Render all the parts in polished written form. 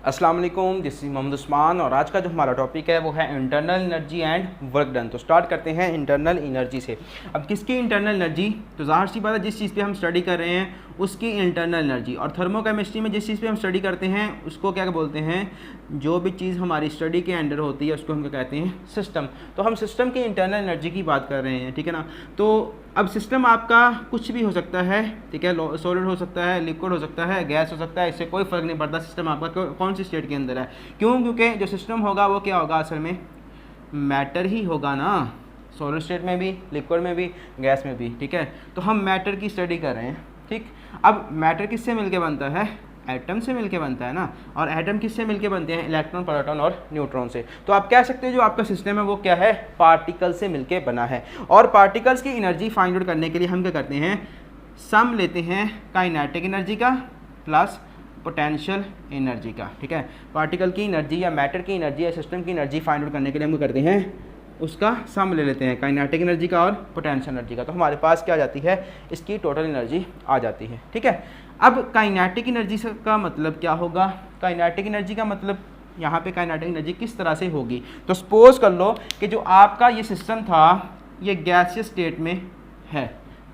अस्सलाम वालेकुम, this is Mohammad Usman और आज का जो हमारा टॉपिक है वो है internal energy and work done. तो स्टार्ट करते हैं इंटरनल एनर्जी से। अब किसकी इंटरनल एनर्जी, तो ज़ाहिर सी बात है जिस चीज़ पे हम स्टडी कर रहे हैं उसकी इंटरनल एनर्जी। और थर्मोकेमिस्ट्री में जिस चीज़ पे हम स्टडी करते हैं उसको क्या बोलते हैं, जो भी चीज़ हमारी स्टडी के अंडर होती है उसको हम क्या कहते हैं, सिस्टम। तो हम सिस्टम की इंटरनल एनर्जी की बात कर रहे हैं, ठीक है ना। तो अब सिस्टम आपका कुछ भी हो सकता है, ठीक है, सॉलिड हो सकता है, लिक्विड हो सकता है, गैस हो सकता है, इससे कोई फ़र्क नहीं पड़ता सिस्टम आपका कौन सी स्टेट के अंदर है। क्यों? क्योंकि जो सिस्टम होगा वो क्या होगा, असल में मैटर ही होगा ना, सॉलिड स्टेट में भी, लिक्विड में भी, गैस में भी, ठीक है। तो हम मैटर की स्टडी कर रहे हैं, ठीक। अब मैटर किससे मिलके बनता है, एटम से मिलके बनता है ना। और एटम किससे मिलके बनते हैं, इलेक्ट्रॉन, प्रोटॉन और न्यूट्रॉन से। तो आप कह सकते हैं जो आपका सिस्टम है वो क्या है, पार्टिकल से मिलके बना है। और पार्टिकल्स की एनर्जी फाइंड आउट करने के लिए हम क्या करते हैं, सम लेते हैं काइनेटिक एनर्जी का प्लस पोटेंशियल एनर्जी का, ठीक है। पार्टिकल की एनर्जी या मैटर की एनर्जी या सिस्टम की एनर्जी फाइंड आउट करने के लिए हम क्या करते हैं, उसका सम ले लेते हैं, काइनेटिक एनर्जी का और पोटेंशियल एनर्जी का। तो हमारे पास क्या आ जाती है, इसकी टोटल एनर्जी आ जाती है, ठीक है। अब काइनेटिक एनर्जी का मतलब क्या होगा, काइनेटिक एनर्जी का मतलब यहाँ पे काइनेटिक एनर्जी किस तरह से होगी। तो सपोज कर लो कि जो आपका ये सिस्टम था ये गैसीय स्टेट में है,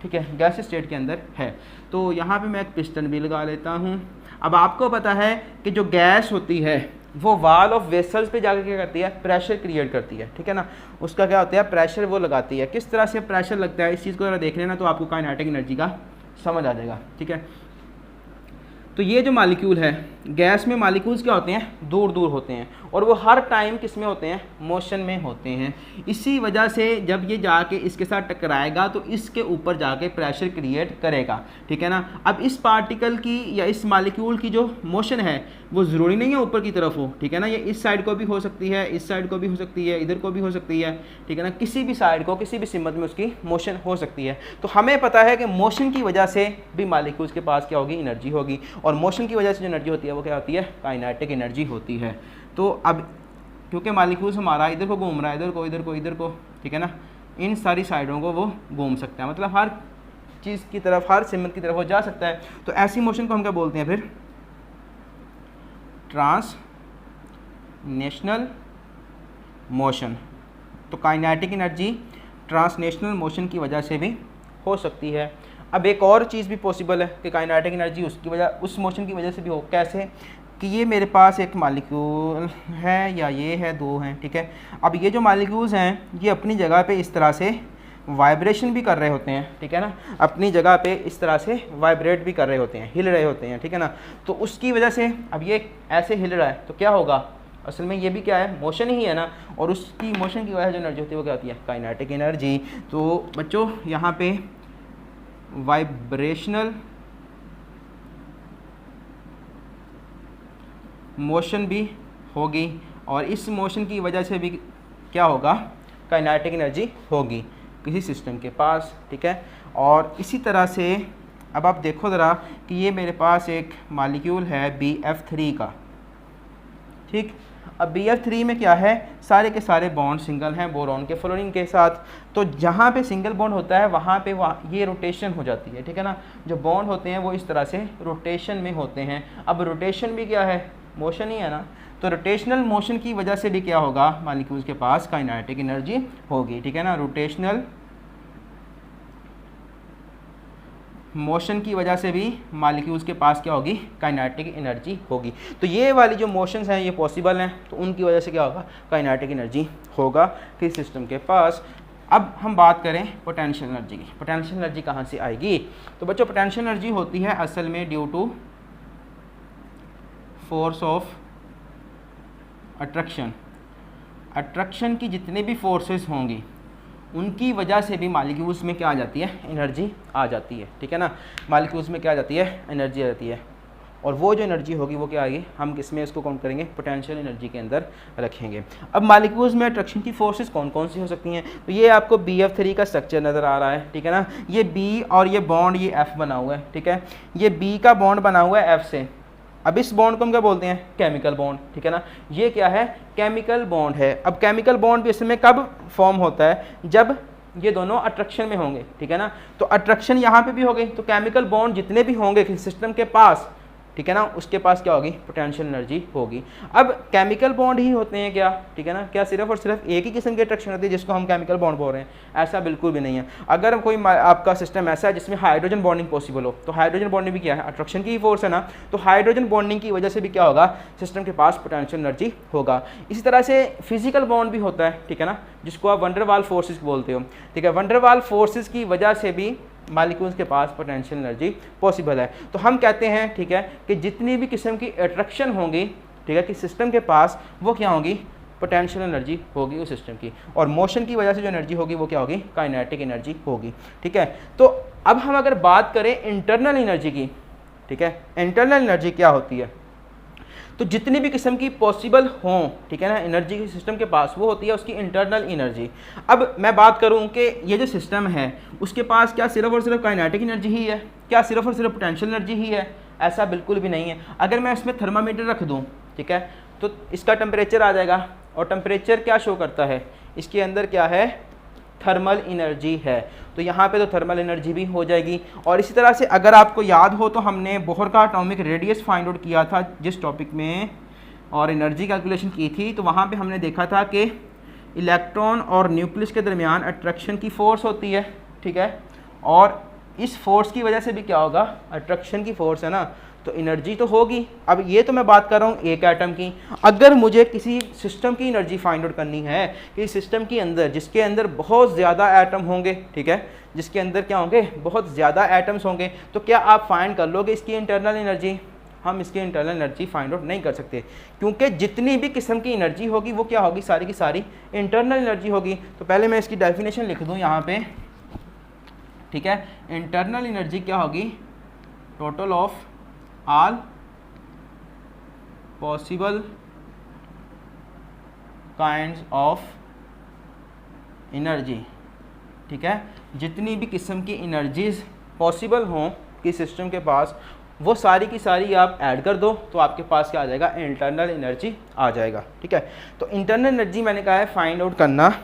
ठीक है, गैसीय स्टेट के अंदर है। तो यहाँ पे मैं एक पिस्टन भी लगा लेता हूँ। अब आपको पता है कि जो गैस होती है वो वॉल ऑफ वेसल्स पे जाकर क्या करती है, प्रेशर क्रिएट करती है, ठीक है ना। उसका क्या होता है, प्रेशर वो लगाती है। किस तरह से प्रेशर लगता है इस चीज़ को अगर देख लेना तो आपको काइनेटिक एनर्जी का समझ आ जाएगा, ठीक है। तो ये जो मालिक्यूल है, गैस में मालिक्यूल्स क्या होते हैं, दूर दूर होते हैं और वो हर टाइम किस में होते हैं, मोशन में होते हैं। इसी वजह से जब ये जाके इसके साथ टकराएगा तो इसके ऊपर जाके प्रेशर क्रिएट करेगा, ठीक है ना। अब इस पार्टिकल की या इस मालिक्यूल की जो मोशन है वो ज़रूरी नहीं है ऊपर की तरफ हो, ठीक है ना। ये इस साइड को भी हो सकती है, इस साइड को भी हो सकती है, इधर को भी हो सकती है, ठीक है ना। किसी भी साइड को, किसी भी सिमत में उसकी मोशन हो सकती है। तो हमें पता है कि मोशन की वजह से भी मालिक्यूल्स के पास क्या होगी, एनर्जी होगी। और मोशन की वजह से जो एनर्जी होती है वो क्या होती है, काइनेटिक एनर्जी होती है। तो अब क्योंकि मालिक्यूल्स हमारा इधर को घूम रहा है, इधर को, इधर को, इधर को, ठीक है ना, इन सारी साइडों को वो घूम सकता है, मतलब हर चीज़ की तरफ, हर सिमत की तरफ वो जा सकता है। तो ऐसी मोशन को हम क्या बोलते हैं फिर, ट्रांसनेशनल मोशन। तो काइनेटिक एनर्जी ट्रांसनेशनल मोशन की वजह से भी हो सकती है। अब एक और चीज़ भी पॉसिबल है कि काइनेटिक एनर्जी उसकी वजह, उस मोशन की वजह से भी हो। कैसे कि ये मेरे पास एक मालिक्यूल है या ये है, दो हैं, ठीक है। अब ये जो मालिक्यूल्स हैं ये अपनी जगह पे इस तरह से वाइब्रेशन भी कर रहे होते हैं, ठीक है ना, अपनी जगह पे इस तरह से वाइब्रेट भी कर रहे होते हैं, हिल रहे होते हैं, ठीक है ना। तो उसकी वजह से अब ये ऐसे हिल रहा है तो क्या होगा, असल में ये भी क्या है, मोशन ही है ना। और उसकी मोशन की वजह से जो एनर्जी होती है वो क्या होती है, काइनेटिक एनर्जी। तो बच्चों यहाँ पे वाइब्रेशनल मोशन भी होगी और इस मोशन की वजह से भी क्या होगा, काइनेटिक एनर्जी होगी किसी सिस्टम के पास, ठीक है। और इसी तरह से अब आप देखो ज़रा कि ये मेरे पास एक मालिक्यूल है BF3 का, ठीक। अब BF3 में क्या है, सारे के सारे बॉन्ड सिंगल हैं बोरॉन के फ्लोरीन के साथ। तो जहाँ पे सिंगल बॉन्ड होता है वहाँ पे ये रोटेशन हो जाती है, ठीक है ना। जो बॉन्ड होते हैं वो इस तरह से रोटेशन में होते हैं। अब रोटेशन भी क्या है, मोशन ही है ना। तो रोटेशनल मोशन की वजह से भी क्या होगा, मॉलिक्यूल्स के पास काइनेटिक एनर्जी होगी, ठीक है ना। रोटेशनल मोशन की वजह से भी मॉलिक्यूल्स के पास क्या होगी, काइनेटिक एनर्जी होगी। तो ये वाली जो मोशंस हैं ये पॉसिबल हैं, तो उनकी वजह से क्या होगा, काइनेटिक एनर्जी होगा किसी सिस्टम के पास। अब हम बात करें पोटेंशियल एनर्जी की। पोटेंशियल एनर्जी कहाँ से आएगी, तो बच्चों पोटेंशियल एनर्जी होती है असल में due to force of attraction. Attraction की जितने भी फोर्सेस होंगी उनकी वजह से भी मॉलिक्यूल्स में क्या आ जाती है, एनर्जी आ जाती है, ठीक है ना। मॉलिक्यूल्स में क्या आ जाती है, एनर्जी आ जाती है। और वो जो एनर्जी होगी वो क्या आएगी, हम किसमें इसको काउंट करेंगे, पोटेंशियल एनर्जी के अंदर रखेंगे। अब मॉलिक्यूल्स में अट्रैक्शन की फोर्सेस कौन कौन सी हो सकती हैं, तो ये आपको BF3 का स्ट्रक्चर नज़र आ रहा है, ठीक है ना। ये B और ये बॉन्ड ये F बना हुआ है, ठीक है। ये B का बॉन्ड बना हुआ है F से। अब इस बॉन्ड को हम क्या बोलते हैं, केमिकल बॉन्ड, ठीक है ना। ये क्या है, केमिकल बॉन्ड है। अब केमिकल बॉन्ड भी इसमें कब फॉर्म होता है, जब ये दोनों अट्रैक्शन में होंगे, ठीक है ना। तो अट्रैक्शन यहाँ पे भी हो गई, तो केमिकल बॉन्ड जितने भी होंगे सिस्टम के पास ठीक है ना, उसके पास क्या होगी, पोटेंशियल एनर्जी होगी। अब केमिकल बॉन्ड ही होते हैं क्या, ठीक है ना, क्या सिर्फ और सिर्फ एक ही किस्म की अट्रैक्शन होती है जिसको हम केमिकल बॉन्ड बोल रहे हैं, ऐसा बिल्कुल भी नहीं है। अगर कोई आपका सिस्टम ऐसा है जिसमें हाइड्रोजन बॉन्डिंग पॉसिबल हो, तो हाइड्रोजन बॉन्डिंग भी क्या है, अट्रैक्शन की फोर्स है ना, तो हाइड्रोजन बॉन्डिंग की वजह से भी क्या होगा, सिस्टम के पास पोटेंशियल एनर्जी होगा। इसी तरह से फिजिकल बॉन्ड भी होता है, ठीक है ना, जिसको आप वंडरवाल फोर्सेस बोलते हो, ठीक है, वंडरवाल फोर्सेस की वजह से भी मॉलिक्यूल्स के पास पोटेंशियल एनर्जी पॉसिबल है। तो हम कहते हैं, ठीक है, कि जितनी भी किस्म की अट्रैक्शन होंगी, ठीक है, कि सिस्टम के पास, वो क्या होगी, पोटेंशियल एनर्जी होगी उस सिस्टम की, और मोशन की वजह से जो एनर्जी होगी वो क्या होगी, काइनेटिक एनर्जी होगी, ठीक है। तो अब हम अगर बात करें इंटरनल एनर्जी की, ठीक है, इंटरनल एनर्जी क्या होती है, तो जितनी भी किस्म की पॉसिबल हों, ठीक है ना, एनर्जी के सिस्टम के पास, वो होती है उसकी इंटरनल एनर्जी। अब मैं बात करूं कि ये जो सिस्टम है उसके पास क्या सिर्फ और सिर्फ काइनेटिक एनर्जी ही है, क्या सिर्फ और सिर्फ पोटेंशियल एनर्जी ही है, ऐसा बिल्कुल भी नहीं है। अगर मैं इसमें थर्मामीटर रख दूं, ठीक है, तो इसका टेम्परेचर आ जाएगा, और टेम्परेचर क्या शो करता है, इसके अंदर क्या है, थर्मल एनर्जी है, तो यहाँ पे तो थर्मल एनर्जी भी हो जाएगी। और इसी तरह से अगर आपको याद हो तो हमने बोहर का एटॉमिक रेडियस फाइंड आउट किया था जिस टॉपिक में, और एनर्जी कैलकुलेशन की थी, तो वहाँ पे हमने देखा था कि इलेक्ट्रॉन और न्यूक्लियस के दरमियान अट्रैक्शन की फ़ोर्स होती है, ठीक है, और इस फोर्स की वजह से भी क्या होगा, अट्रैक्शन की फोर्स है ना, तो एनर्जी तो होगी। अब ये तो मैं बात कर रहा हूँ एक एटम की, अगर मुझे किसी सिस्टम की एनर्जी फाइंड आउट करनी है कि सिस्टम के अंदर, जिसके अंदर बहुत ज़्यादा एटम होंगे, ठीक है, जिसके अंदर क्या होंगे, बहुत ज़्यादा एटम्स होंगे, तो क्या आप फाइंड कर लोगे इसकी इंटरनल एनर्जी? हम इसकी इंटरनल एनर्जी फाइंड आउट नहीं कर सकते, क्योंकि जितनी भी किस्म की एनर्जी होगी वो क्या होगी, सारी की सारी इंटरनल एनर्जी होगी। तो पहले मैं इसकी डेफिनेशन लिख दूँ यहाँ पे, ठीक है, इंटरनल एनर्जी क्या होगी, total of all possible kinds of energy, ठीक है, जितनी भी किस्म की एनर्जीज पॉसिबल हों कि सिस्टम के पास, वो सारी की सारी आप ऐड कर दो तो आपके पास क्या आ जाएगा, इंटरनल एनर्जी आ जाएगा, ठीक है। तो इंटरनल एनर्जी मैंने कहा है फाइंड आउट करना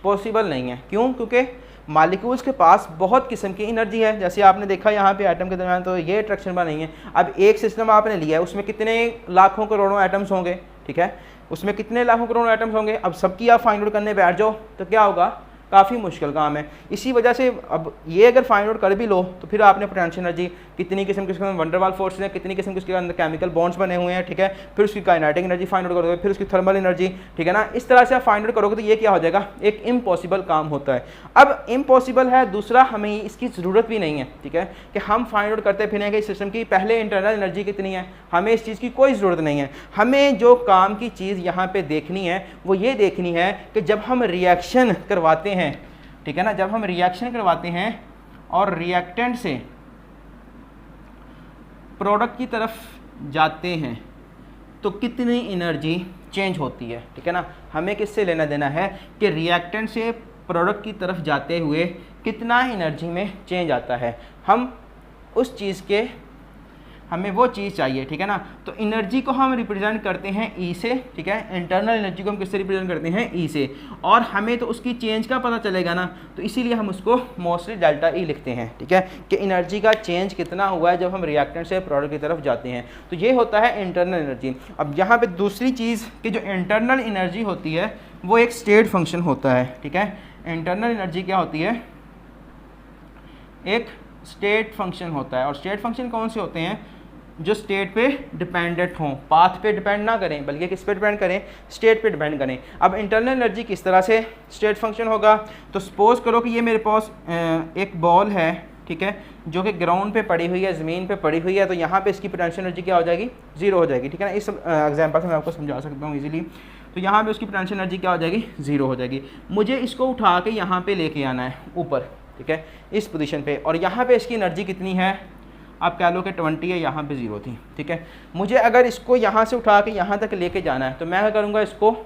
पॉसिबल नहीं है, क्यों, क्योंकि मॉलिक्यूल्स के पास बहुत किस्म की एनर्जी है। जैसे आपने देखा यहाँ पे एटम के दरमियान तो ये अट्रैक्शन बना नहीं है। अब एक सिस्टम आपने लिया है, उसमें कितने लाखों करोड़ों एटम्स होंगे, ठीक है, उसमें कितने लाखों करोड़ों एटम्स होंगे। अब सबकी आप फाइंड आउट करने बैठ जाओ तो क्या होगा, काफ़ी मुश्किल काम है। इसी वजह से अब ये अगर फाइंड आउट कर भी लो तो फिर आपने पोटेंशियल एनर्जी कितनी किस्म के वंडरवाल फोर्सेस हैं, कितनी किस्म के उसके अंदर केमिकल बॉन्ड्स बने हुए हैं, ठीक है, फिर उसकी काइनेटिक एनर्जी फाइंड आउट करोगे, फिर उसकी थर्मल एनर्जी, ठीक है ना, इस तरह से आप फाइंड आउट करोगे तो ये क्या हो जाएगा, एक इम्पॉसिबल काम होता है। अब इम्पॉसिबल है, दूसरा हमें इसकी ज़रूरत भी नहीं है, ठीक है, कि हम फाइंड आउट करते फिरें कि इस सिस्टम की पहले इंटरनल एनर्जी कितनी है, हमें इस चीज़ की कोई ज़रूरत नहीं है। हमें जो काम की चीज़ यहाँ पर देखनी है वो ये देखनी है कि जब हम रिएक्शन करवाते हैं, ठीक है ना, जब हम रिएक्शन करवाते हैं और रिएक्टेंट से प्रोडक्ट की तरफ जाते हैं तो कितनी एनर्जी चेंज होती है, ठीक है ना। हमें किससे लेना देना है कि रिएक्टेंट से प्रोडक्ट की तरफ जाते हुए कितना एनर्जी में चेंज आता है, हम उस चीज़ के, हमें वो चीज़ चाहिए, ठीक है ना। तो एनर्जी को हम रिप्रेजेंट करते हैं ई से, ठीक है, इंटरनल एनर्जी को हम किससे रिप्रेजेंट करते हैं, ई से, और हमें तो उसकी चेंज का पता चलेगा ना, तो इसीलिए हम उसको मोस्टली डेल्टा ई लिखते हैं, ठीक है, कि एनर्जी का चेंज कितना हुआ है जब हम रिएक्टेंट से प्रोडक्ट की तरफ जाते हैं। तो ये होता है इंटरनल एनर्जी। अब यहाँ पर दूसरी चीज़ कि जो इंटरनल एनर्जी होती है वो एक स्टेट फंक्शन होता है, ठीक है। इंटरनल एनर्जी क्या होती है, एक स्टेट फंक्शन होता है, और स्टेट फंक्शन कौन से होते हैं, जो स्टेट पे डिपेंडेंट हों, पाथ पे डिपेंड ना करें बल्कि किस पे डिपेंड करें, स्टेट पे डिपेंड करें। अब इंटरनल एनर्जी किस तरह से स्टेट फंक्शन होगा, तो सपोज करो कि ये मेरे पास एक बॉल है, ठीक है, जो कि ग्राउंड पे पड़ी हुई है, ज़मीन पे पड़ी हुई है, तो यहाँ पे इसकी पोटेंशियल एनर्जी क्या हो जाएगी, ज़ीरो हो जाएगी, ठीक है ना। इस एग्जांपल से मैं आपको समझा सकता हूँ इजीली। तो यहाँ पे उसकी पोटेंशियल एनर्जी क्या हो जाएगी, ज़ीरो हो जाएगी। मुझे इसको उठा के यहाँ पे लेके आना है ऊपर, ठीक है, इस पोजीशन पे, और यहाँ पे इसकी एनर्जी कितनी है, आप कह लो कि 20 है, यहाँ पे 0 थी, ठीक है। मुझे अगर इसको यहाँ से उठा के यहाँ तक लेके जाना है तो मैं क्या करूँगा, इसको,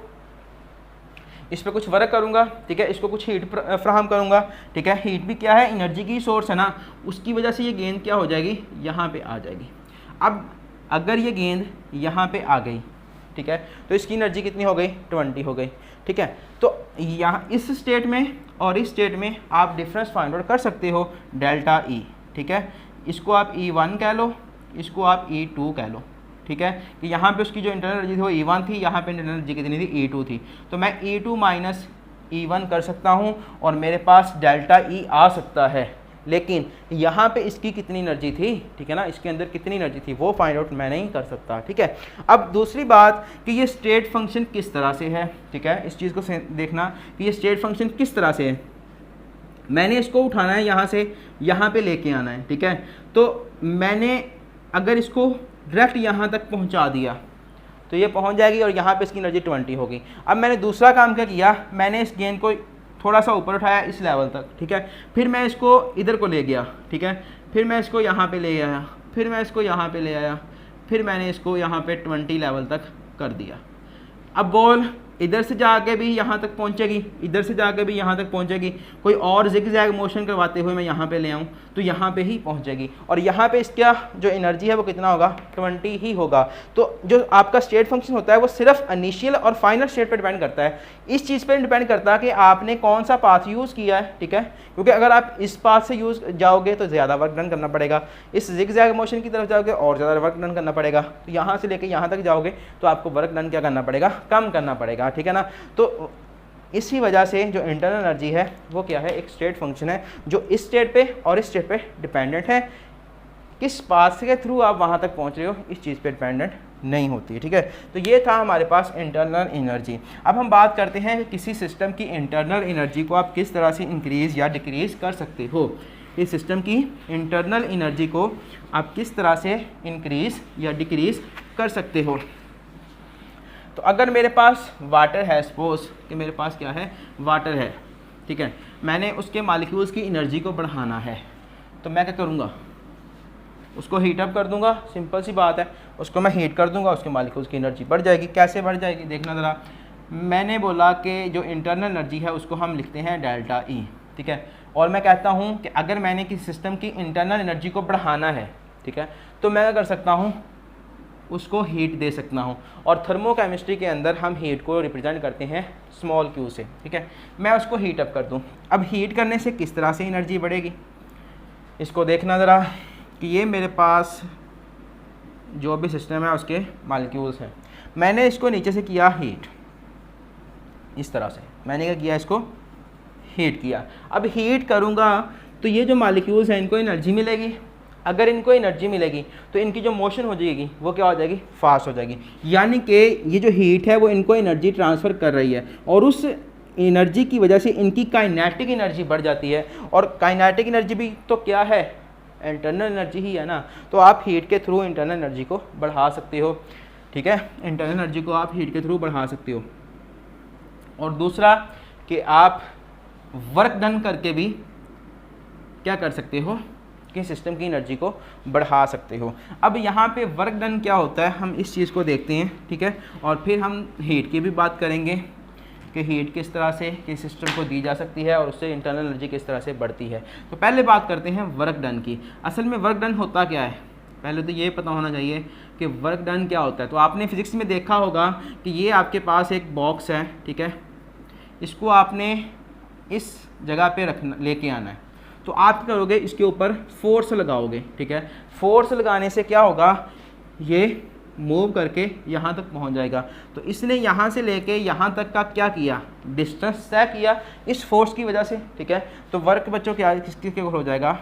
इस पर कुछ वर्क करूँगा, ठीक है, इसको कुछ हीट फ्राहम करूँगा, ठीक है। हीट भी क्या है, एनर्जी की सोर्स है ना, उसकी वजह से ये गेंद क्या हो जाएगी, यहाँ पे आ जाएगी। अब अगर ये गेंद यहाँ पे आ गई, ठीक है, तो इसकी एनर्जी कितनी हो गई, 20 हो गई, ठीक है। तो यहाँ इस स्टेट में और इस स्टेट में आप डिफरेंस फाइंड आउट कर सकते हो, डेल्टा ई, ठीक है। इसको आप E1 कह लो, इसको आप E2 कह लो, ठीक है, कि यहाँ पे उसकी जो इंटरनल एनर्जी थी वो E1 थी, यहाँ पे इंटरनल एनर्जी कितनी थी E2 थी। तो मैं E2 माइनस E1 कर सकता हूँ और मेरे पास डेल्टा E आ सकता है, लेकिन यहाँ पे इसकी कितनी एनर्जी थी, ठीक है ना, इसके अंदर कितनी एनर्जी थी वो फाइंड आउट मैं नहीं कर सकता, ठीक है। अब दूसरी बात कि ये स्टेट फंक्शन किस तरह से है, ठीक है, इस चीज़ को देखना कि ये स्टेट फंक्शन किस तरह से है। मैंने इसको उठाना है यहाँ से यहाँ पे लेके आना है, ठीक है। तो मैंने अगर इसको डायरेक्ट यहाँ तक पहुँचा दिया तो ये पहुँच जाएगी और यहाँ पे इसकी एनर्जी 20 होगी। अब मैंने दूसरा काम क्या किया, मैंने इस गेंद को थोड़ा सा ऊपर उठाया इस लेवल तक, ठीक है, फिर मैं इसको इधर को ले गया, ठीक है, फिर मैं इसको यहाँ पे ले आया, फिर मैं इसको यहाँ पे ले आया, फिर मैंने इसको यहाँ पे 20 लेवल तक कर दिया। अब बॉल इधर से जाके भी यहाँ तक पहुँचेगी, इधर से जाके भी यहाँ तक पहुँचेगी, कोई और जिग-जैग मोशन करवाते हुए मैं यहाँ पे ले आऊँ तो यहाँ पे ही पहुँचेगी और यहाँ पे इसका जो एनर्जी है वो कितना होगा, 20 ही होगा। तो जो आपका स्टेट फंक्शन होता है वो सिर्फ इनिशियल और फाइनल स्टेट पर डिपेंड करता है, इस चीज़ पर डिपेंड करता है कि आपने कौन सा पाथ यूज़ किया है, ठीक है, क्योंकि अगर आप इस पाथ से यूज़ जाओगे तो ज़्यादा वर्क डन करना पड़ेगा, इस जिग-जैग मोशन की तरफ जाओगे और ज़्यादा वर्क डन करना पड़ेगा, तो यहाँ से लेकर यहाँ तक जाओगे तो आपको वर्क डन क्या करना पड़ेगा, कम करना पड़ेगा, ठीक है ना। तो इसी वजह से जो इंटरनल एनर्जी है वो क्या है, एक स्टेट फंक्शन है जो इस स्टेट पे और इस स्टेट पे डिपेंडेंट है, किस पाथ के थ्रू आप वहाँ तक पहुँच रहे हो इस चीज़ पे डिपेंडेंट नहीं होती है, ठीक है। तो ये था हमारे पास इंटरनल एनर्जी। अब हम बात करते हैं कि किसी सिस्टम की इंटरनल एनर्जी को आप किस तरह से इंक्रीज़ या डिक्रीज़ कर सकते हो। इस सिस्टम की इंटरनल एनर्जी को आप किस तरह से इंक्रीज़ या डिक्रीज़ कर सकते हो। तो अगर मेरे पास वाटर है, सपोज कि मेरे पास क्या है, वाटर है, ठीक है, मैंने उसके मॉलिक्यूल्स की एनर्जी को बढ़ाना है, तो मैं क्या करूँगा, उसको हीट अप कर दूंगा, सिंपल सी बात है, उसको मैं हीट कर दूंगा, उसके मॉलिक्यूल्स की एनर्जी बढ़ जाएगी। कैसे बढ़ जाएगी देखना ज़रा, मैंने बोला कि जो इंटरनल एनर्जी है उसको हम लिखते हैं डेल्टा ई, ठीक है, और मैं कहता हूँ कि अगर मैंने किसी सिस्टम की इंटरनल एनर्जी को बढ़ाना है, ठीक है, तो मैं क्या कर सकता हूँ, उसको हीट दे सकता हूँ। और थर्मोकेमिस्ट्री के अंदर हम हीट को रिप्रेजेंट करते हैं स्मॉल क्यू से, ठीक है, मैं उसको हीट अप कर दूँ। अब हीट करने से किस तरह से एनर्जी बढ़ेगी, इसको देखना ज़रा कि ये मेरे पास जो भी सिस्टम है उसके मॉलिक्यूल्स हैं, मैंने इसको नीचे से किया हीट, इस तरह से मैंने क्या किया, इसको हीट किया। अब हीट करूँगा तो ये जो मॉलिक्यूल्स हैं इनको एनर्जी मिलेगी, अगर इनको एनर्जी मिलेगी तो इनकी जो मोशन हो जाएगी वो क्या हो जाएगी, फास्ट हो जाएगी, यानी कि ये जो हीट है वो इनको एनर्जी ट्रांसफ़र कर रही है और उस एनर्जी की वजह से इनकी काइनेटिक एनर्जी बढ़ जाती है। और काइनेटिक एनर्जी भी तो क्या है, इंटरनल एनर्जी ही है ना, तो आप हीट के थ्रू इंटरनल एनर्जी को बढ़ा सकते हो, ठीक है, इंटरनल एनर्जी को आप हीट के थ्रू बढ़ा सकते हो। और दूसरा कि आप वर्क डन करके भी क्या कर सकते हो कि सिस्टम की एनर्जी को बढ़ा सकते हो। अब यहाँ पे वर्क डन क्या होता है हम इस चीज़ को देखते हैं, ठीक है, और फिर हम हीट की भी बात करेंगे कि हीट किस तरह से किस सिस्टम को दी जा सकती है और उससे इंटरनल एनर्जी किस तरह से बढ़ती है। तो पहले बात करते हैं वर्क डन की। असल में वर्क डन होता क्या है, पहले तो ये पता होना चाहिए कि वर्क डन क्या होता है। तो आपने फिज़िक्स में देखा होगा कि ये आपके पास एक बॉक्स है, ठीक है, इसको आपने इस जगह पे रखना, लेके आना है, तो आप क्या करोगे, इसके ऊपर फोर्स लगाओगे, ठीक है, फोर्स लगाने से क्या होगा, ये मूव करके यहाँ तक पहुँच जाएगा। तो इसने यहाँ से लेके यहाँ तक का क्या किया, डिस्टेंस तय किया इस फोर्स की वजह से, ठीक है। तो वर्क बच्चों क्या किसके इक्वल हो जाएगा,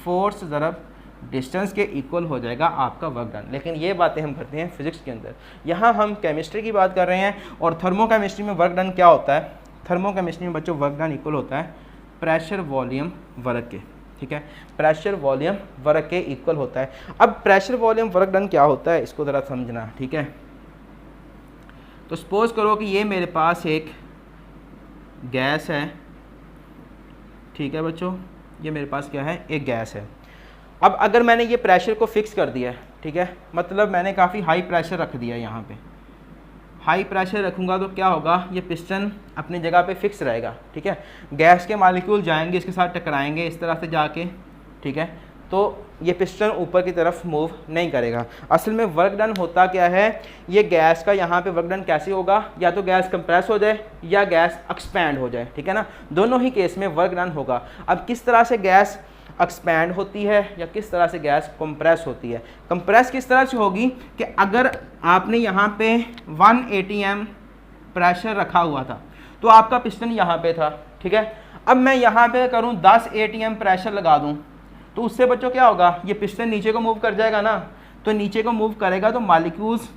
फोर्स ज़रब डिस्टेंस के इक्वल हो जाएगा आपका वर्क डन। लेकिन ये बातें हम करते हैं फिजिक्स के अंदर, यहाँ हम केमिस्ट्री की बात कर रहे हैं। और थर्मोकेमिस्ट्री में वर्क डन क्या होता है, थर्मोकेमिस्ट्री में बच्चों वर्क डन इक्वल होता है प्रेशर वॉल्यूम वर्क के, ठीक है, प्रेशर वॉल्यूम वर्क के इक्वल होता है। अब प्रेशर वॉल्यूम वर्क डन क्या होता है इसको ज़रा समझना, ठीक है। तो सपोज करो कि ये मेरे पास एक गैस है, ठीक है बच्चों, ये मेरे पास क्या है, एक गैस है। अब अगर मैंने ये प्रेशर को फिक्स कर दिया है, ठीक है, मतलब मैंने काफ़ी हाई प्रेशर रख दिया है, यहाँ पे हाई प्रेशर रखूँगा तो क्या होगा, ये पिस्टन अपनी जगह पे फिक्स रहेगा, ठीक है, गैस के मॉलिक्यूल जाएंगे इसके साथ टकराएंगे इस तरह से जाके, ठीक है, तो ये पिस्टन ऊपर की तरफ मूव नहीं करेगा। असल में वर्क डन होता क्या है, ये गैस का यहाँ पे वर्क डन कैसे होगा, या तो गैस कंप्रेस हो जाए या गैस एक्सपैंड हो जाए, ठीक है ना, दोनों ही केस में वर्क डन होगा। अब किस तरह से गैस एक्सपैंड होती है या किस तरह से गैस कंप्रेस होती है। कंप्रेस किस तरह से होगी कि अगर आपने यहाँ पे 1 atm प्रेशर रखा हुआ था तो आपका पिस्टन यहाँ पे था, ठीक है। अब मैं यहाँ पे करूँ 10 atm प्रेशर लगा दूँ तो उससे बच्चों क्या होगा, ये पिस्टन नीचे को मूव कर जाएगा ना, तो नीचे को मूव करेगा तो मॉलिक्यूल्स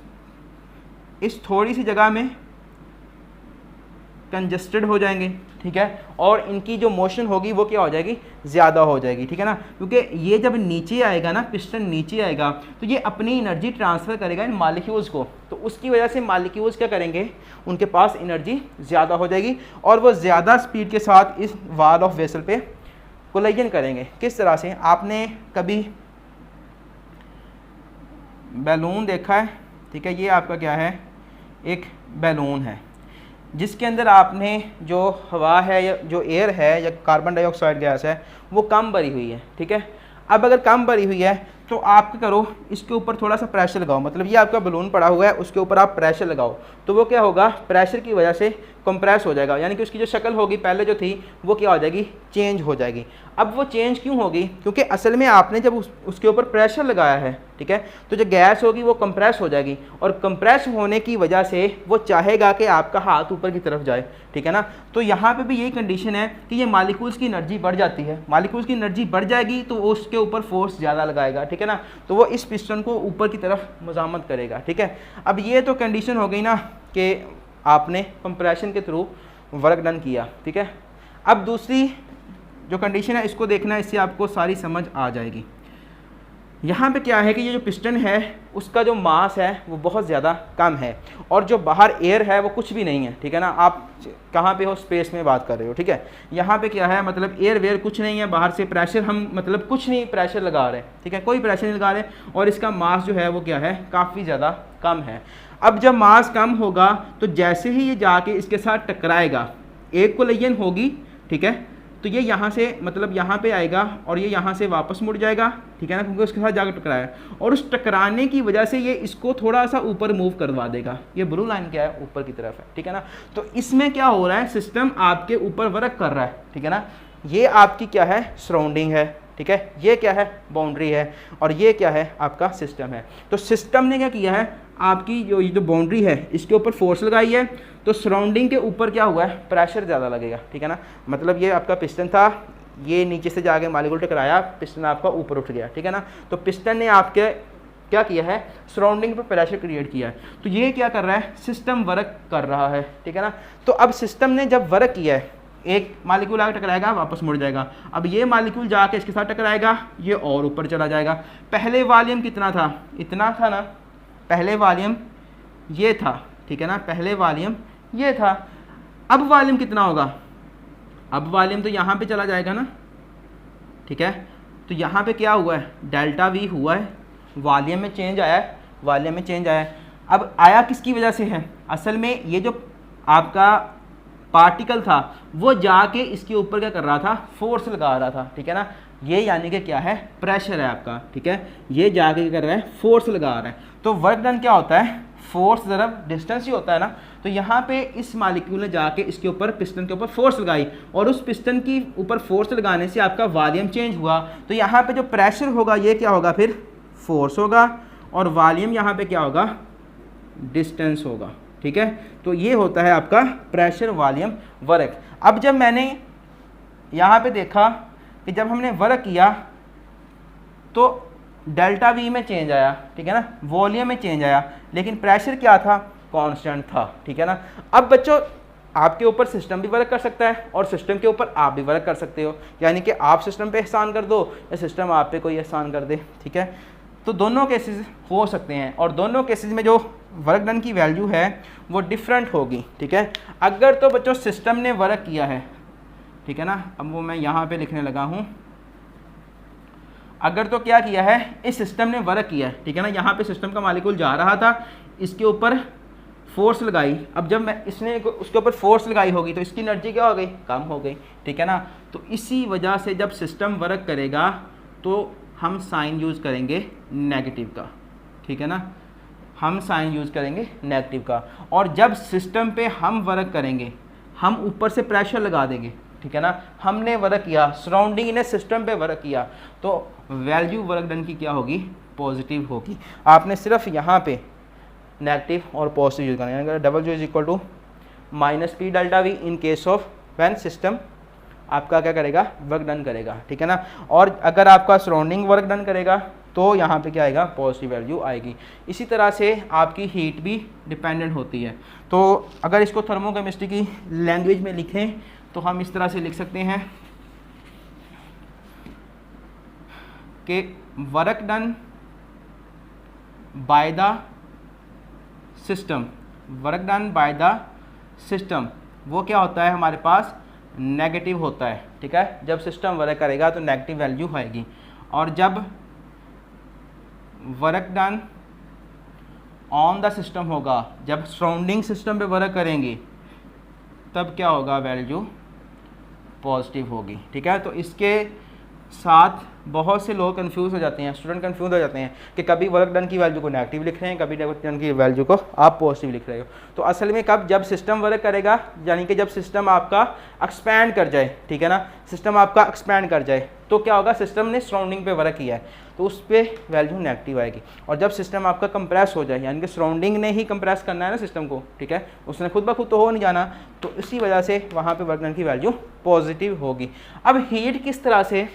इस थोड़ी सी जगह में कंजस्टेड हो जाएंगे, ठीक है, और इनकी जो मोशन होगी वो क्या हो जाएगी, ज़्यादा हो जाएगी, ठीक है ना, क्योंकि ये जब नीचे आएगा ना, पिस्टन नीचे आएगा तो ये अपनी एनर्जी ट्रांसफ़र करेगा इन मॉलिक्यूल्स को, तो उसकी वजह से मॉलिक्यूल्स क्या करेंगे, उनके पास एनर्जी ज़्यादा हो जाएगी और वो ज़्यादा स्पीड के साथ इस वॉल ऑफ वेसल पे कोलाइजन करेंगे। किस तरह से, आपने कभी बैलून देखा है, ठीक है, ये आपका क्या है, एक बैलून है जिसके अंदर आपने जो हवा है या जो एयर है या कार्बन डाइऑक्साइड गैस है वो कम भरी हुई है, ठीक है। अब अगर कम भरी हुई है तो आप क्या करो, इसके ऊपर थोड़ा सा प्रेशर लगाओ, मतलब ये आपका बलून पड़ा हुआ है उसके ऊपर आप प्रेशर लगाओ तो वो क्या होगा, प्रेशर की वजह से कंप्रेस हो जाएगा, यानी कि उसकी जो शक्ल होगी पहले जो थी वो क्या हो जाएगी, चेंज हो जाएगी। अब वो चेंज क्यों होगी, क्योंकि असल में आपने जब उसके ऊपर प्रेशर लगाया है, ठीक है, तो जो गैस होगी वो कंप्रेस हो जाएगी और कंप्रेस होने की वजह से वो चाहेगा कि आपका हाथ ऊपर की तरफ जाए, ठीक है ना। तो यहाँ पे भी यही कंडीशन है कि ये मॉलिक्यूल्स की एनर्जी बढ़ जाती है, मॉलिक्यूल्स की एनर्जी बढ़ जाएगी तो वो उसके ऊपर फोर्स ज़्यादा लगाएगा, ठीक है ना, तो वो इस पिस्टन को ऊपर की तरफ मज़ामत करेगा, ठीक है। अब ये तो कंडीशन हो गई ना कि आपने कंप्रेशन के थ्रू वर्क डन किया, ठीक है। अब दूसरी जो कंडीशन है इसको देखना, इससे आपको सारी समझ आ जाएगी। यहाँ पे क्या है कि ये जो पिस्टन है उसका जो मास है वो बहुत ज़्यादा कम है और जो बाहर एयर है वो कुछ भी नहीं है, ठीक है ना। आप कहाँ पे हो, स्पेस में बात कर रहे हो, ठीक है। यहाँ पे क्या है, मतलब एयर वेयर कुछ नहीं है, बाहर से प्रेशर हम मतलब कुछ नहीं प्रेशर लगा रहे हैं, ठीक है, कोई प्रेशर नहीं लगा रहे और इसका मास जो है वो क्या है, काफ़ी ज़्यादा कम है। अब जब मास कम होगा तो जैसे ही ये जाके इसके साथ टकराएगा, एक कोलिजन होगी, ठीक है, तो ये यहाँ से मतलब यहाँ पे आएगा और ये यहाँ से वापस मुड़ जाएगा, ठीक है ना, क्योंकि उसके साथ जाकर टकराया और उस टकराने की वजह से ये इसको थोड़ा सा ऊपर मूव करवा देगा। ये ब्लू लाइन क्या है, ऊपर की तरफ है, ठीक है ना। तो इसमें क्या हो रहा है, सिस्टम आपके ऊपर वर्क कर रहा है, ठीक है ना। ये आपकी क्या है, सराउंडिंग है, ठीक है, ये क्या है, बाउंड्री है और ये क्या है, आपका सिस्टम है। तो सिस्टम ने क्या किया है, आपकी जो बाउंड्री है इसके ऊपर फोर्स लगाई है तो सराउंडिंग के ऊपर क्या हुआ है, प्रेशर ज़्यादा लगेगा, ठीक है ना। मतलब ये आपका पिस्टन था, ये नीचे से जाके मॉलिक्यूल टकराया, पिस्टन आपका ऊपर उठ गया, ठीक है ना। तो पिस्टन ने आपके क्या किया है, सराउंडिंग पर प्रेशर क्रिएट किया है। तो ये क्या कर रहा है, सिस्टम वर्क कर रहा है, ठीक है ना। तो अब सिस्टम ने जब वर्क किया है, एक मॉलिक्यूल आगे टकराएगा वापस मुड़ जाएगा, अब ये मॉलिक्यूल जाके इसके साथ टकराएगा, ये और ऊपर चला जाएगा। पहले वॉल्यूम कितना था, इतना था ना, पहले वॉल्यूम ये था, ठीक है ना, पहले वॉल्यूम ये था। अब वॉल्यूम कितना होगा, अब वॉल्यूम तो यहाँ पे चला जाएगा ना, ठीक है। तो यहाँ पे क्या हुआ है, डेल्टा वी हुआ है, वॉल्यूम में चेंज आया है, वॉल्यूम में चेंज आया है। अब आया किसकी वजह से है, असल में ये जो आपका पार्टिकल था वो जाके इसके ऊपर क्या कर रहा था, फोर्स लगा रहा था, ठीक है ना। ये यानी कि क्या है, प्रेशर है आपका, ठीक है, ये जाके क्या कर रहा है, फोर्स लगा रहा है। तो वर्क डन क्या होता है, फोर्स ज़रब डिस्टेंस ही होता है ना। तो यहाँ पे इस मॉलिक्यूल ने जाके इसके ऊपर, पिस्टन के ऊपर फोर्स लगाई और उस पिस्टन की ऊपर फोर्स लगाने से आपका वॉल्यूम चेंज हुआ। तो यहाँ पे जो प्रेशर होगा ये क्या होगा, फिर फोर्स होगा और वॉल्यूम यहाँ पे क्या होगा, डिस्टेंस होगा, ठीक है। तो ये होता है आपका प्रेशर वॉल्यूम वर्क। अब जब मैंने यहाँ पे देखा कि जब हमने वर्क किया तो डेल्टा वी में चेंज आया, ठीक है ना, वॉल्यूम में चेंज आया, लेकिन प्रेशर क्या था, कांस्टेंट था, ठीक है ना। अब बच्चों आपके ऊपर सिस्टम भी वर्क कर सकता है और सिस्टम के ऊपर आप भी वर्क कर सकते हो, यानी कि आप सिस्टम पे एहसान कर दो या सिस्टम आप पे कोई एहसान कर दे, ठीक है। तो दोनों केसेस हो सकते हैं और दोनों केसेस में जो वर्क डन की वैल्यू है वो डिफरेंट होगी, ठीक है। अगर तो बच्चों सिस्टम ने वर्क किया है, ठीक है ना, अब वो मैं यहाँ पे लिखने लगा हूँ, अगर तो क्या किया है, इस सिस्टम ने वर्क किया है, ठीक है ना, यहाँ पे सिस्टम का मॉलिक्यूल जा रहा था, इसके ऊपर फोर्स लगाई, अब जब मैं इसने उसके ऊपर फोर्स लगाई होगी तो इसकी एनर्जी क्या हो गई, कम हो गई, ठीक है ना। तो इसी वजह से जब सिस्टम वर्क करेगा तो हम साइन यूज़ करेंगे नेगेटिव का, ठीक है ना, हम साइन यूज़ करेंगे नेगेटिव का। और जब सिस्टम पे हम वर्क करेंगे, हम ऊपर से प्रेशर लगा देंगे, ठीक है ना, हमने वर्क किया, सराउंडिंग ने सिस्टम पे वर्क किया, तो वैल्यू वर्क डन की क्या होगी, पॉजिटिव होगी। आपने सिर्फ यहाँ पे नेगेटिव और पॉजिटिव यूज करना है, यानी W is equal to minus P delta V in case of when system आपका क्या करेगा, वर्क डन करेगा, ठीक है ना। और अगर आपका सराउंडिंग वर्क डन करेगा तो यहाँ पे क्या आएगा, पॉजिटिव वैल्यू आएगी। इसी तरह से आपकी हीट भी डिपेंडेंट होती है। तो अगर इसको थर्मोकेमिस्ट्री की लैंग्वेज में लिखें तो हम इस तरह से लिख सकते हैं कि work done by the system, work done by the system वो क्या होता है हमारे पास, नेगेटिव होता है, ठीक है। जब सिस्टम वर्क करेगा तो नेगेटिव वैल्यू आएगी, और जब work done on the system होगा, जब सराउंडिंग सिस्टम पे वर्क करेंगे तब क्या होगा, वैल्यू पॉजिटिव होगी, ठीक है। तो इसके साथ बहुत से लोग कंफ्यूज हो जाते हैं, स्टूडेंट कंफ्यूज हो जाते हैं कि कभी वर्क डन की वैल्यू को नेगेटिव लिख रहे हैं, कभी वर्क डन की वैल्यू को आप पॉजिटिव लिख रहे हो। तो असल में कब, जब सिस्टम वर्क करेगा, यानी कि जब सिस्टम आपका एक्सपैंड कर जाए, ठीक है ना, सिस्टम आपका एक्सपैंड कर जाए तो क्या होगा, सिस्टम ने सराउंडिंग पे वर्क किया है तो उस पर वैल्यू नेगेटिव आएगी। और जब सिस्टम आपका कंप्रेस हो जाए, यानी कि सराउंडिंग ने ही कंप्रेस करना है ना सिस्टम को, ठीक है, उसने खुद ब खुद तो हो नहीं जाना, तो इसी वजह से वहाँ पे वर्क डन की वैल्यू पॉजिटिव होगी। अब हीट किस तरह से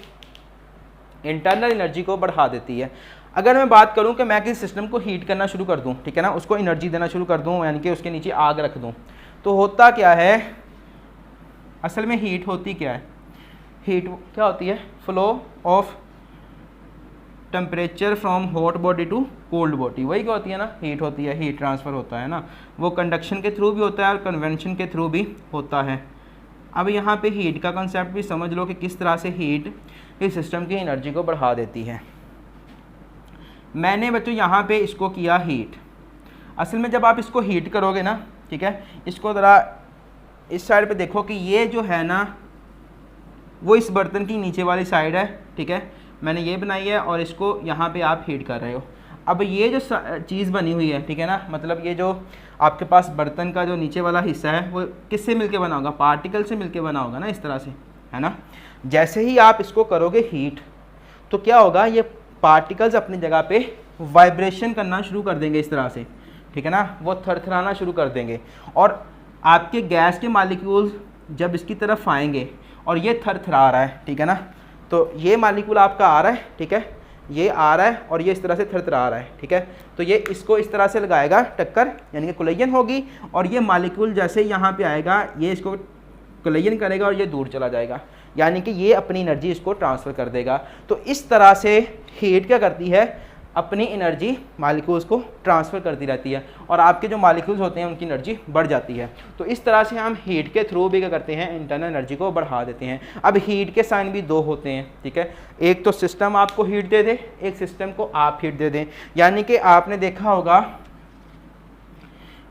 इंटरनल एनर्जी को बढ़ा देती है। अगर मैं बात करूं कि मैं किसी सिस्टम को हीट करना शुरू कर दूं, ठीक है ना, उसको एनर्जी देना शुरू कर दूं, यानी कि उसके नीचे आग रख दूं, तो होता क्या है, असल में हीट होती क्या है, हीट क्या होती है, flow of temperature from hot body to cold body, वही क्या होती है ना, हीट होती है, हीट ट्रांसफ़र होता है ना, वो कंडक्शन के थ्रू भी होता है और कन्वेंशन के थ्रू भी होता है। अब यहाँ पे हीट का कंसेप्ट भी समझ लो कि किस तरह से हीट इस सिस्टम की एनर्जी को बढ़ा देती है। मैंने बच्चों यहाँ पे इसको किया हीट, असल में जब आप इसको हीट करोगे ना, ठीक है, इसको ज़रा इस साइड पे देखो कि ये जो है ना वो इस बर्तन की नीचे वाली साइड है, ठीक है, मैंने ये बनाई है और इसको यहाँ पे आप हीट कर रहे हो। अब ये जो चीज़ बनी हुई है, ठीक है ना, मतलब ये जो आपके पास बर्तन का जो नीचे वाला हिस्सा है वो किससे मिलके बना होगा, पार्टिकल से मिलके बना होगा ना, इस तरह से, है ना। जैसे ही आप इसको करोगे हीट तो क्या होगा, ये पार्टिकल्स अपनी जगह पे वाइब्रेशन करना शुरू कर देंगे इस तरह से, ठीक है ना, वो थरथराना शुरू कर देंगे, और आपके गैस के मालिक्यूल्स जब इसकी तरफ आएंगे और ये थरथरा रहा है, ठीक है ना, तो ये मालिक्यूल आपका आ रहा है, ठीक है, ये आ रहा है और ये इस तरह से थरथरा रहा है, ठीक है, तो ये इसको इस तरह से लगाएगा टक्कर, यानी कि कोलिजन होगी, और ये मालिक्यूल जैसे यहाँ पे आएगा ये इसको कोलिजन करेगा और ये दूर चला जाएगा, यानी कि ये अपनी एनर्जी इसको ट्रांसफ़र कर देगा। तो इस तरह से हीट क्या करती है, अपनी एनर्जी मालिक्यूल्स को ट्रांसफ़र करती रहती है, और आपके जो मालिक्यूल्स होते हैं उनकी एनर्जी बढ़ जाती है। तो इस तरह से हम हीट के थ्रू भी क्या करते हैं, इंटरनल एनर्जी को बढ़ा देते हैं। अब हीट के साइन भी दो होते हैं, ठीक है, एक तो सिस्टम आपको हीट दे दे, एक सिस्टम को आप हीट दे दें। यानी कि आपने देखा होगा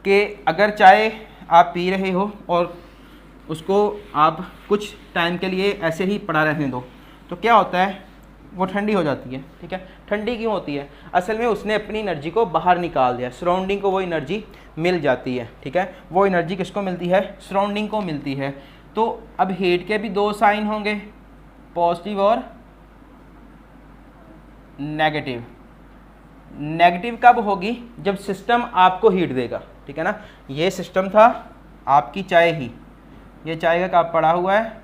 कि अगर चाय आप पी रहे हो और उसको आप कुछ टाइम के लिए ऐसे ही पड़ा रहने दो तो क्या होता है, वो ठंडी हो जाती है, ठीक है। ठंडी क्यों होती है, असल में उसने अपनी एनर्जी को बाहर निकाल दिया, सराउंडिंग को वो एनर्जी मिल जाती है, ठीक है, वो एनर्जी किसको मिलती है, सराउंडिंग को मिलती है। तो अब हीट के भी दो साइन होंगे, पॉजिटिव और नेगेटिव। नेगेटिव कब होगी, जब सिस्टम आपको हीट देगा, ठीक है ना। ये सिस्टम था आपकी चाय ही, ये चाय का कप पड़ा हुआ है,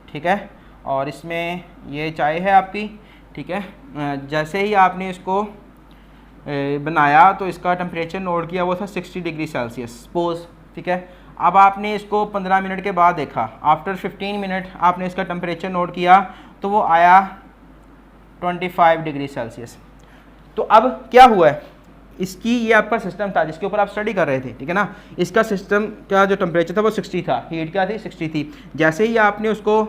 ठीक है, और इसमें ये चाय है आपकी, ठीक है। जैसे ही आपने इसको बनाया तो इसका टेम्परेचर नोट किया वो था 60 डिग्री सेल्सियस सपोज, ठीक है। अब आपने इसको 15 मिनट के बाद देखा, आफ्टर 15 मिनट आपने इसका टेम्परेचर नोट किया तो वो आया 25 डिग्री सेल्सियस। तो अब क्या हुआ है, इसकी ये आपका सिस्टम था जिसके ऊपर आप स्टडी कर रहे थे, ठीक है ना, इसका सिस्टम का जो टेम्परेचर था वो 60 था, हीट क्या थी 60 थी। जैसे ही आपने उसको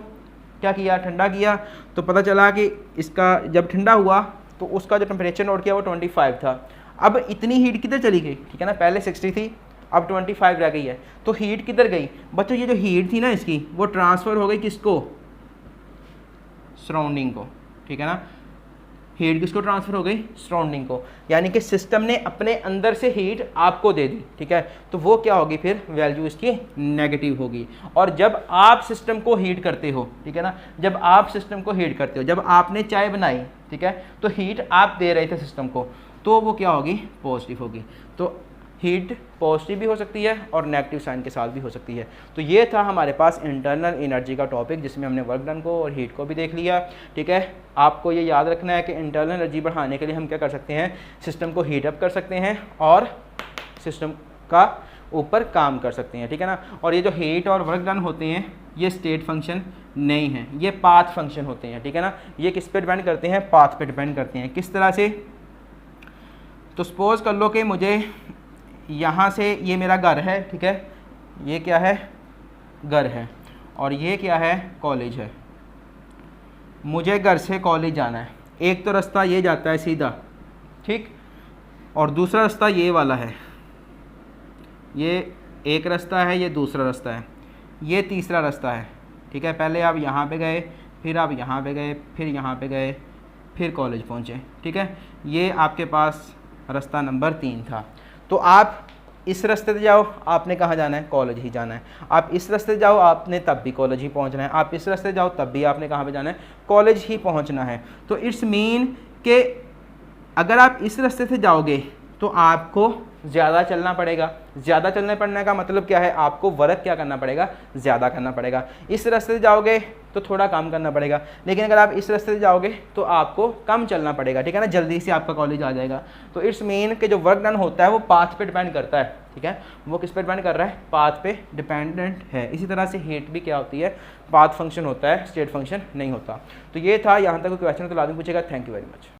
क्या किया, ठंडा किया, तो पता चला कि इसका जब ठंडा हुआ तो उसका जो टेम्परेचर नोट किया वो 25 था। अब इतनी हीट किधर चली गई, ठीक है ना, पहले 60 थी अब 25 रह गई है, तो हीट किधर गई बच्चों, ये जो हीट थी ना इसकी वो ट्रांसफ़र हो गई किसको, सराउंडिंग को, ठीक है ना। हीट किसको ट्रांसफ़र हो गई, सराउंडिंग को, यानी कि सिस्टम ने अपने अंदर से हीट आपको दे दी, ठीक है। तो वो क्या होगी फिर, वैल्यू इसकी नेगेटिव होगी। और जब आप सिस्टम को हीट करते हो, ठीक है ना, जब आप सिस्टम को हीट करते हो, जब आपने चाय बनाई, ठीक है, तो हीट आप दे रहे थे सिस्टम को, तो वो क्या होगी, पॉजिटिव होगी। तो हीट पॉजिटिव भी हो सकती है और नेगेटिव साइन के साथ भी हो सकती है। तो ये था हमारे पास इंटरनल एनर्जी का टॉपिक, जिसमें हमने वर्क डन को और हीट को भी देख लिया, ठीक है। आपको ये याद रखना है कि इंटरनल एनर्जी बढ़ाने के लिए हम क्या कर सकते हैं, सिस्टम को हीट अप कर सकते हैं और सिस्टम का ऊपर काम कर सकते हैं, ठीक है ना। और ये जो हीट और वर्क डन होते हैं ये स्टेट फंक्शन नहीं है, ये पाथ फंक्शन होते हैं, ठीक है ना। ये किस पे डिपेंड करते हैं, पाथ पे डिपेंड करते हैं। किस तरह से, तो सपोज कर लो कि मुझे यहाँ से, ये मेरा घर है, ठीक है, ये क्या है, घर है, और ये क्या है, कॉलेज है। मुझे घर से कॉलेज जाना है, एक तो रास्ता ये जाता है सीधा, ठीक, और दूसरा रास्ता ये वाला है, ये एक रास्ता है, ये दूसरा रास्ता है, ये तीसरा रास्ता है, ठीक है। पहले आप यहाँ पे गए, फिर आप यहाँ पे गए, फिर यहाँ पे गए, फिर कॉलेज पहुँचे, ठीक है। ये आपके पास रास्ता नंबर 3 था। तो आप इस रास्ते से जाओ, आपने कहाँ जाना है, कॉलेज ही जाना है। आप इस रास्ते से जाओ, आपने तब भी कॉलेज ही पहुँचना है। आप इस रास्ते से जाओ, तब भी आपने कहाँ पे जाना है, कॉलेज ही पहुँचना है। तो इट्स मीन कि अगर आप इस रास्ते से जाओगे तो आपको ज़्यादा चलना पड़ेगा। ज़्यादा चलने पड़ने का मतलब क्या है, आपको वर्क क्या करना पड़ेगा, ज़्यादा करना पड़ेगा। इस रास्ते से जाओगे तो थोड़ा कम करना पड़ेगा, लेकिन अगर आप इस रास्ते से जाओगे तो आपको कम चलना पड़ेगा, ठीक है ना, जल्दी से आपका कॉलेज आ जाएगा। तो इट्स मीन कि जो वर्क डन होता है वो पाथ पे डिपेंड करता है, ठीक है, वो किस पे डिपेंड कर रहा है, पाथ पे डिपेंडेंट है। इसी तरह से हीट भी क्या होती है, पाथ फंक्शन होता है, स्टेट फंक्शन नहीं होता। तो ये था, यहाँ तक कोई क्वेश्चन तो लाजमी पूछेगा। Thank you very much.